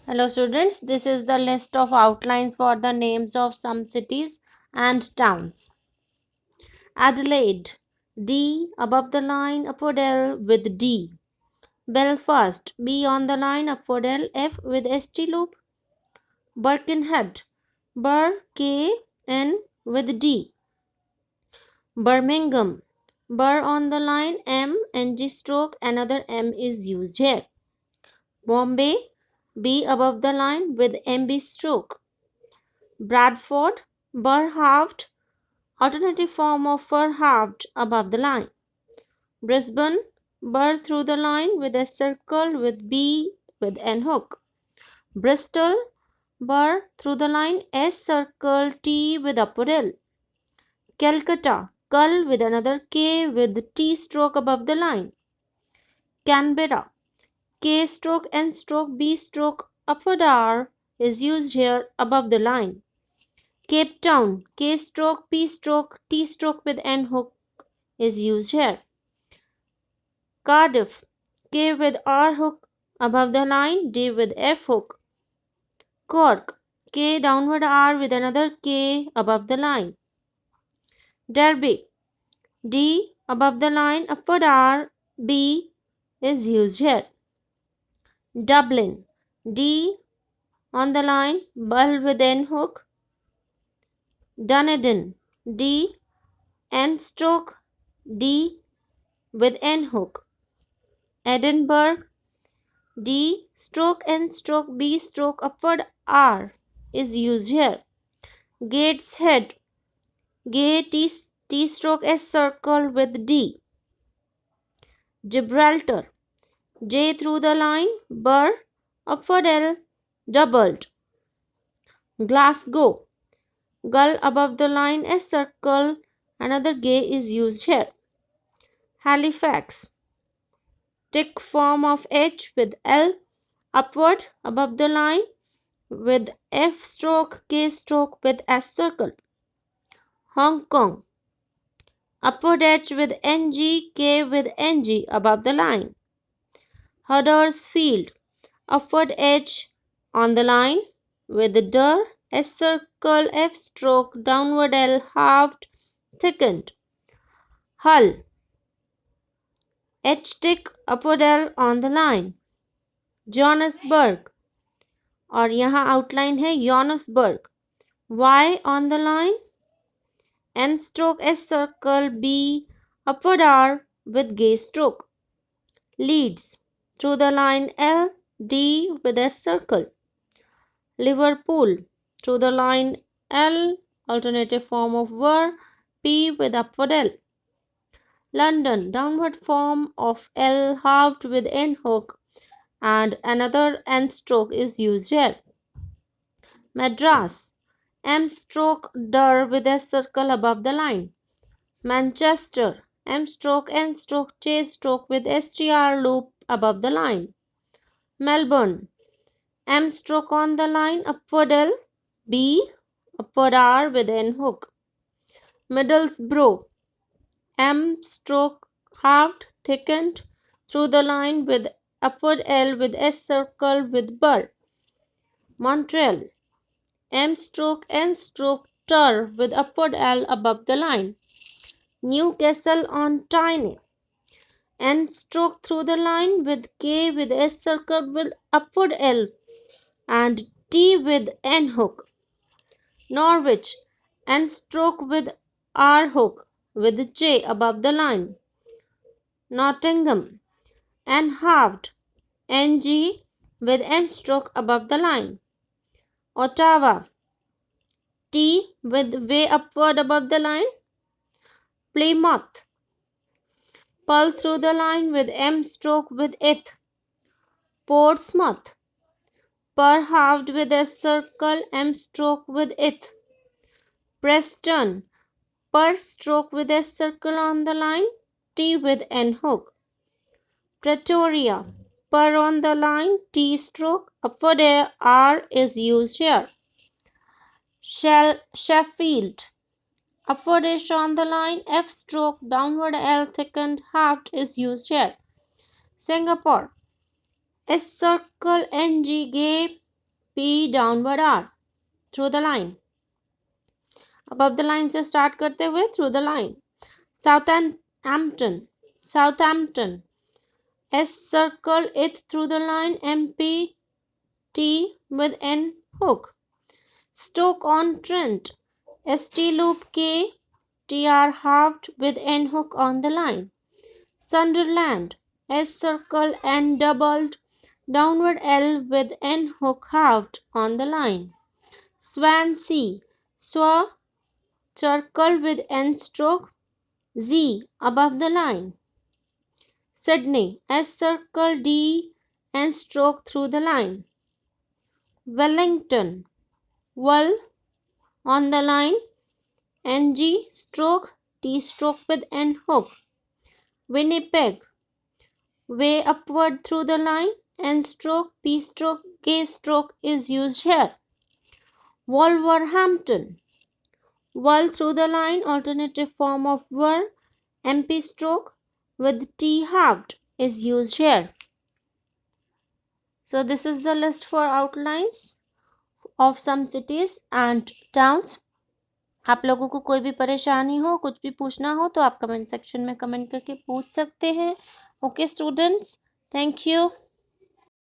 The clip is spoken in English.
Hello students, this is the list of outlines for the names of some cities and towns. Adelaide, D above the line, upward L with D. Belfast, B on the line, upward L, F with ST loop. Birkenhead, Bur, K, N with D. Birmingham, Bur on the line, M, NG stroke, another M is used here. Bombay, B above the line with MB stroke. Bradford, Burr-halved, alternative form of fur-halved above the line. Brisbane, burr through the line with a circle with B with N hook. Bristol, burr through the line S circle T with upper L. Calcutta, cull with another K with T stroke above the line. Canberra, K stroke N stroke B stroke upward R is used here above the line. Cape Town, K stroke, P stroke, T stroke with N hook is used here. Cardiff, K with R hook above the line, D with F hook. Cork, K downward R with another K above the line. Derby, D above the line, upward R, B is used here. Dublin, D on the line, bull with N hook. Dunedin, D, N stroke, D with N hook. Edinburgh, D stroke N stroke B stroke upward R is used here. Gateshead, Gay T stroke S circle with D. Gibraltar, J through the line, Bur, upward L, doubled. Glasgow, Gull above the line S circle, another Gay is used here. Halifax, tick form of H with L, upward above the line with F stroke K stroke with S circle. Hong Kong, upward H with NG, K with NG above the line. Huddersfield, upward H on the line with the D, S circle F stroke downward L halved thickened. Hull, H tick upward L on the line. Johannesburg, और यहाँ outline है Johannesburg, Y on the line, N stroke S circle B upward R with gay stroke. Leeds, through the line L, D with S circle. Liverpool, through the line L, alternative form of were, P with upward L. London, downward form of L halved with N hook and another N stroke is used here. Madras, M stroke der with a circle above the line. Manchester, M stroke N stroke J stroke with STR loop above the line. Melbourne, M stroke on the line, upward L, B, upward R with N hook. Middlesbrough, M stroke halved, thickened through the line with upward L with S circle with burr. Montreal, M stroke N stroke ter with upward L above the line. Newcastle on Tyne, N stroke through the line with K with S circle with upward L and T with N hook. Norwich, N stroke with R hook with J above the line. Nottingham, N halved, NG with M stroke above the line. Ottawa, T with way upward above the line. Plymouth, pull through the line with M stroke with ith. Portsmouth, per halved with S circle, M stroke with ith. Preston, per stroke with S circle on the line, T with N hook. Pretoria, per on the line, T stroke, upward R is used here. Sheffield, upward ish on the line, F stroke, downward L thickened halved is used here. Singapore, S circle NG gay P downward R through the line. Above the line से start करते हुए through the line. Southampton. Southampton. S circle it through the line. MP T with N hook. Stoke-on-Trent. ST loop K TR halved with N hook on the line. Sunderland. S circle N doubled downward L with N hook halved on the line. Swansea. Swa circle with N stroke Z above the line. Sydney. S circle D N stroke through the line. Wellington. Well on the line. NG stroke T stroke with N hook. Winnipeg. Way upward through the line. N stroke P stroke K stroke is used here. Wolverhampton. Well through the line, alternative form of were, MP stroke with T halved is used here. So this is the list for outlines of some cities and towns. आप लोगों को कोई भी परेशानी हो, कुछ भी पूछना हो तो आप कमेंट सेक्शन में कमेंट करके पूछ सकते हैं. Okay students, thank you.